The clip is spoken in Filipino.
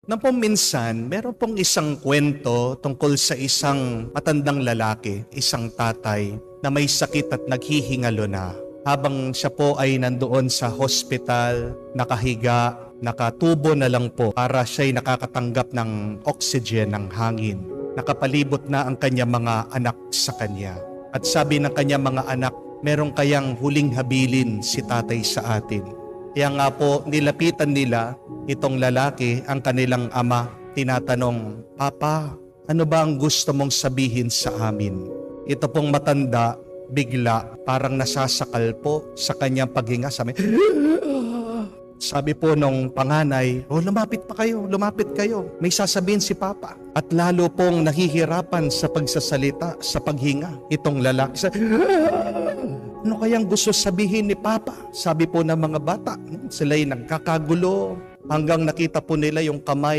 Na po minsan, meron pong isang kwento tungkol sa isang matandang lalaki, isang tatay, na may sakit at naghihingalo na. Habang siya po ay nandoon sa hospital, nakahiga, nakatubo na lang po para siya'y nakakatanggap ng oxygen, ng hangin. Nakapalibot na ang kanyang mga anak sa kanya. At sabi ng kanyang mga anak, meron kayang huling habilin si tatay sa atin. Kaya nga po, nilapitan nila itong lalaki, ang kanilang ama, tinatanong, Papa, ano ba ang gusto mong sabihin sa amin? Ito pong matanda, bigla, parang nasasakal po sa kanyang paghinga. Sabi po nung panganay, lumapit kayo. May sasabihin si Papa. At lalo pong nahihirapan sa pagsasalita, sa paghinga. Itong lalaki, ano kayang gusto sabihin ni Papa? Sabi po ng mga bata, sila'y nagkakagulo hanggang nakita po nila yung kamay